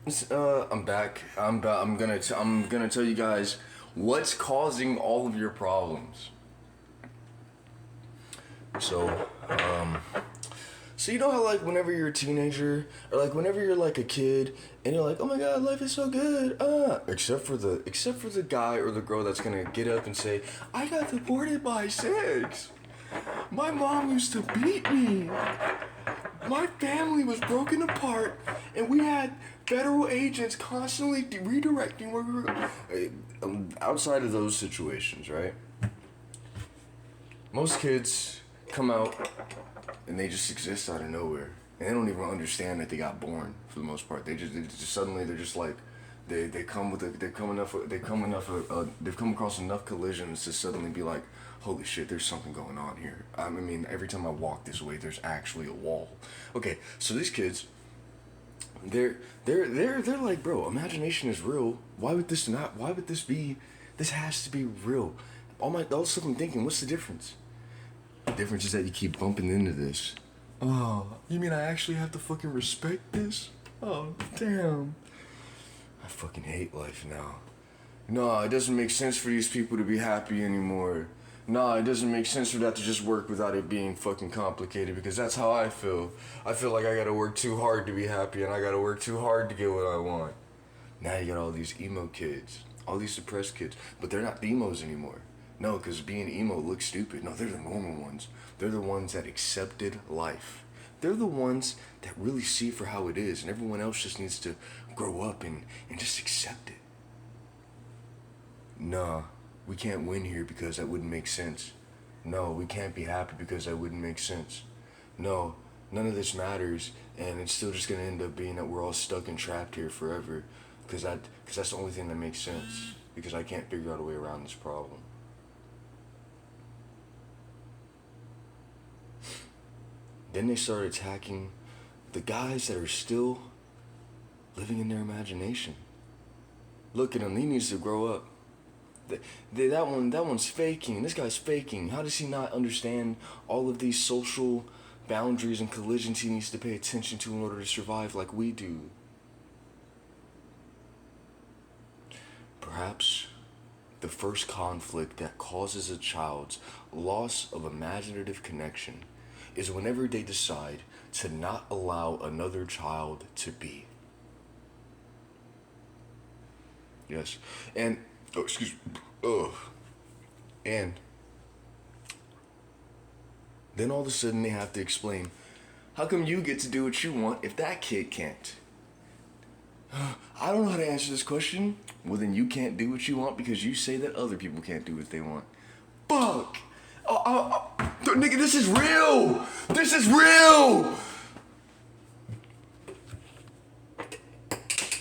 I'm back. I'm gonna tell you guys what's causing all of your problems. So, so you know how like whenever you're a teenager or like whenever you're like a kid and you're like, oh my god, life is so good. Except for the guy or the girl that's gonna get up and say, I got deported by sex. My mom used to beat me. My family was broken apart, and we had federal agents constantly redirecting where we were. Outside of those situations, right? Most kids come out and they just exist out of nowhere, and they don't even understand that they got born. For the most part, they just suddenly they're just like they come with a, they've come across enough collisions to suddenly be like, holy shit, there's something going on here. I mean, every time I walk this way, there's actually a wall. Okay, so these kids, they're like, bro, imagination is real. Why would this not? Why would this be? This has to be real. All the stuff I'm thinking, what's the difference? The difference is that you keep bumping into this. Oh, you mean I actually have to fucking respect this? Oh, damn. I fucking hate life now. No, it doesn't make sense for these people to be happy anymore. No, it doesn't make sense for that to just work without it being fucking complicated, because that's how I feel. I feel like I gotta work too hard to be happy, and I gotta work too hard to get what I want. Now you got all these emo kids, all these depressed kids, but they're not the emos anymore. No, because being emo looks stupid. No, they're the normal ones. They're the ones that accepted life. They're the ones that really see for how it is, and everyone else just needs to grow up and just accept it. Nah, we can't win here because that wouldn't make sense. No, we can't be happy because that wouldn't make sense. No, none of this matters, and it's still just gonna end up being that we're all stuck and trapped here forever, because that's the only thing that makes sense. Because I can't figure out a way around this problem. Then they start attacking the guys that are still living in their imagination. Look at him, he needs to grow up. That one's faking. This guy's faking. How does he not understand all of these social boundaries and collisions he needs to pay attention to in order to survive like we do? Perhaps the first conflict that causes a child's loss of imaginative connection is whenever they decide to not allow another child to be. Yes. And oh, excuse me. Ugh. And then all of a sudden they have to explain, how come you get to do what you want if that kid can't? I don't know how to answer this question. Well, then you can't do what you want because you say that other people can't do what they want. Fuck! Nigga, this is real! This is real!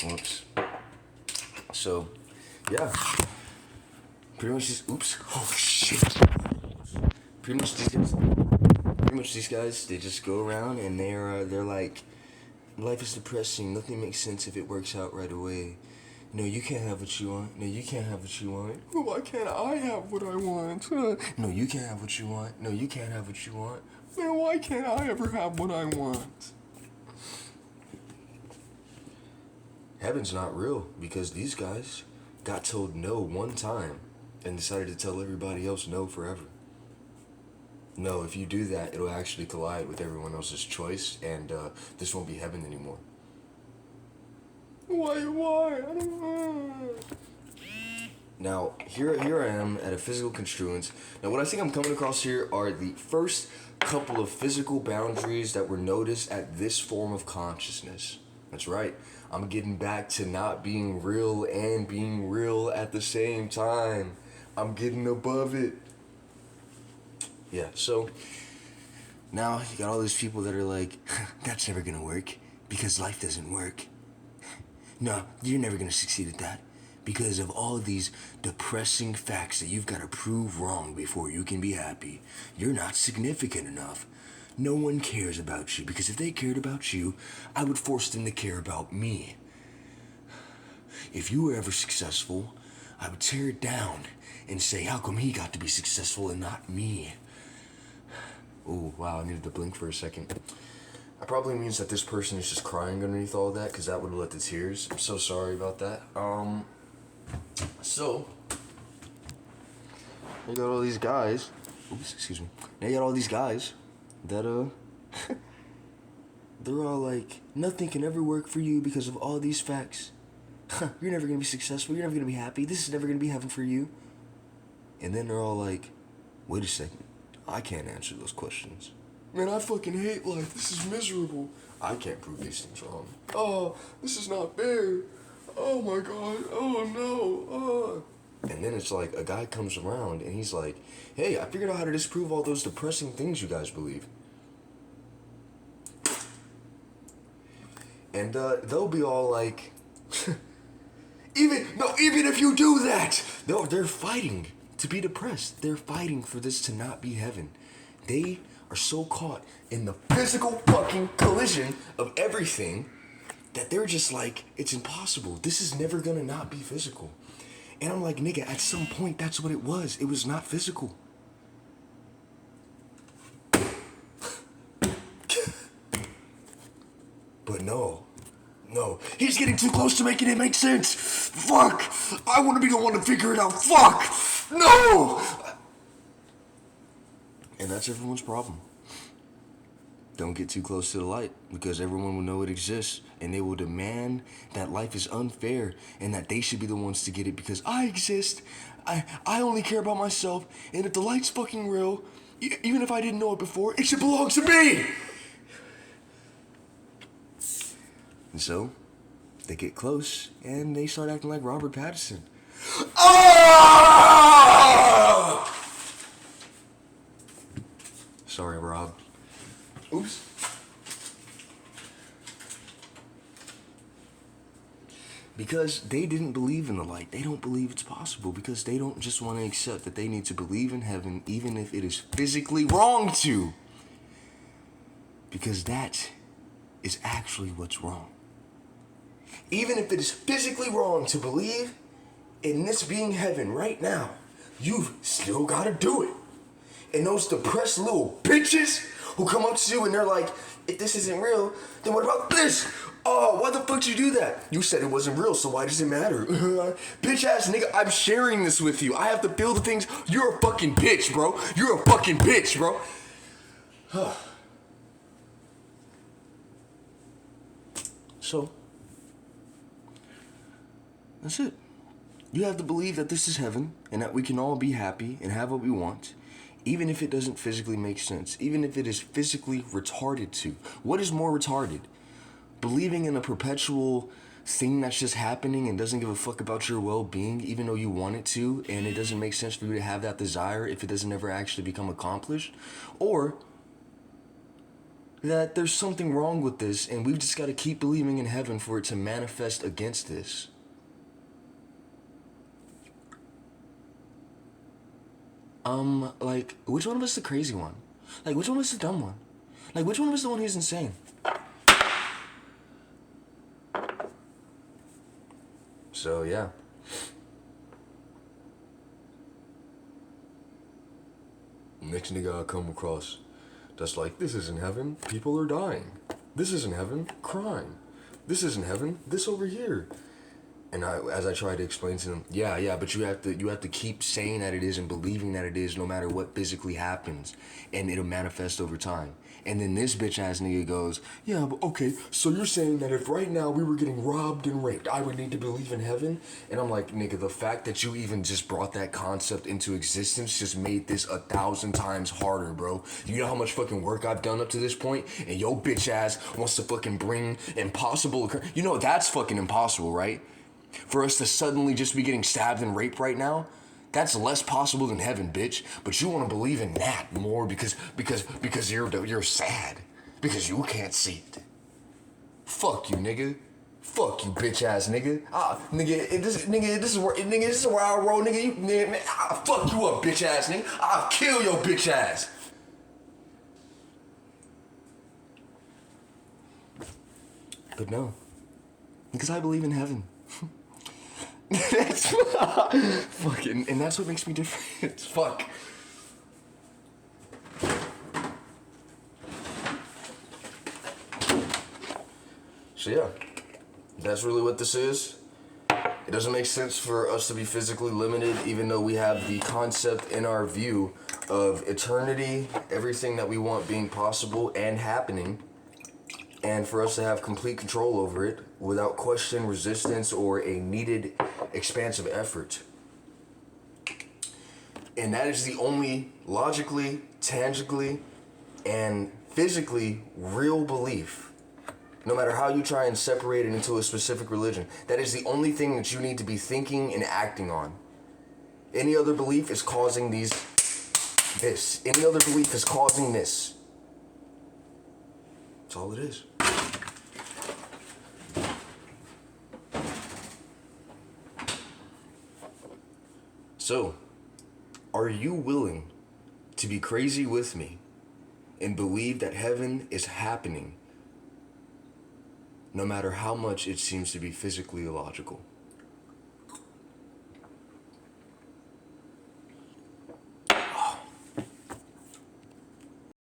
Whoops. So, yeah. Pretty much just, oops. Oh, shit. Pretty much these guys, they just go around and they're like, life is depressing. Nothing makes sense if it works out right away. No, you can't have what you want. No, you can't have what you want. Well, why can't I have what I want? No, you can't have what you want. No, you can't have what you want. Man, why can't I ever have what I want? Heaven's not real because these guys got told no one time and decided to tell everybody else no forever. No, if you do that, it'll actually collide with everyone else's choice, and this won't be heaven anymore. Why? I don't know. Now, here I am at a physical construence. Now, what I think I'm coming across here are the first couple of physical boundaries that were noticed at this form of consciousness. That's right. I'm getting back to not being real and being real at the same time. I'm getting above it. Yeah, so now you got all these people that are like, that's never gonna work because life doesn't work. No, you're never gonna succeed at that because of all of these depressing facts that you've got to prove wrong before you can be happy. You're not significant enough. No one cares about you because if they cared about you, I would force them to care about me. If you were ever successful, I would tear it down and say, how come he got to be successful and not me? Oh, wow, I needed to blink for a second. That probably means that this person is just crying underneath all of that, because that would have let the tears. I'm so sorry about that. So, you got all these guys. Oops, excuse me. Now you got all these guys that, they're all like, nothing can ever work for you because of all these facts. You're never gonna be successful. You're never gonna be happy. This is never gonna be heaven for you. And then they're all like, wait a second. I can't answer those questions. Man, I fucking hate life. This is miserable. I can't prove these things wrong. Oh, this is not fair. Oh my god. Oh no. Oh. And then it's like a guy comes around and he's like, hey, I figured out how to disprove all those depressing things you guys believe. And they'll be all like, even if you do that, they're fighting to be depressed. They're fighting for this to not be heaven. They are so caught in the physical fucking collision of everything that they're just like, it's impossible. This is never gonna not be physical. And I'm like, nigga, at some point, that's what it was. It was not physical. But no, he's getting too close to making it make sense. Fuck, I want to be the one to figure it out. Fuck, no. And that's everyone's problem. Don't get too close to the light, because everyone will know it exists, and they will demand that life is unfair and that they should be the ones to get it because I exist. I only care about myself, and if the light's fucking real, even if I didn't know it before, it should belong to me. And so, they get close, and they start acting like Robert Pattinson. Oh! Sorry, Rob. Oops. Because they didn't believe in the light. They don't believe it's possible because they don't just want to accept that they need to believe in heaven even if it is physically wrong to. Because that is actually what's wrong. Even if it is physically wrong to believe in this being heaven right now, you've still got to do it. And those depressed little bitches who come up to you and they're like, if this isn't real, then what about this? Oh, why the fuck did you do that? You said it wasn't real, so why does it matter? Bitch ass nigga, I'm sharing this with you. I have to feel the things. You're a fucking bitch, bro. You're a fucking bitch, bro. So, that's it. You have to believe that this is heaven and that we can all be happy and have what we want, even if it doesn't physically make sense, even if it is physically retarded to. What is more retarded? Believing in a perpetual thing that's just happening and doesn't give a fuck about your well-being, even though you want it to, and it doesn't make sense for you to have that desire if it doesn't ever actually become accomplished? Or that there's something wrong with this and we've just got to keep believing in heaven for it to manifest against this. Like, which one of us is the crazy one? Like, which one of us is the dumb one? Like, which one of us is the one who's insane? So, yeah. Next nigga I come across that's like, this isn't heaven, people are dying. This isn't heaven, crime. This isn't heaven, this over here. And as I try to explain to them, yeah, but you have to keep saying that it is and believing that it is no matter what physically happens, and it'll manifest over time. And then this bitch ass nigga goes, yeah, but okay, so you're saying that if right now we were getting robbed and raped, I would need to believe in heaven? And I'm like, nigga, the fact that you even just brought that concept into existence just made this 1,000 times harder, bro. You know how much fucking work I've done up to this point? And yo bitch ass wants to fucking bring impossible, you know that's fucking impossible, right? For us to suddenly just be getting stabbed and raped right now, that's less possible than heaven, bitch. But you want to believe in that more because you're sad because you can't see it. Fuck you, nigga. Fuck you, bitch ass nigga. This is where I roll, nigga. Fuck you up, bitch ass nigga. I'll kill your bitch ass. But no, because I believe in heaven. That's fucking, and that's what makes me different. Fuck. So yeah, that's really what this is. It doesn't make sense for us to be physically limited, even though we have the concept in our view of eternity, everything that we want being possible and happening, and for us to have complete control over it without question, resistance, or a needed expansive effort. And that is the only logically, tangibly, and physically real belief. No matter how you try and separate it into a specific religion, that is the only thing that you need to be thinking and acting on. Any other belief is causing this. Any other belief is causing this. That's all it is. So, are you willing to be crazy with me and believe that heaven is happening, no matter how much it seems to be physically illogical?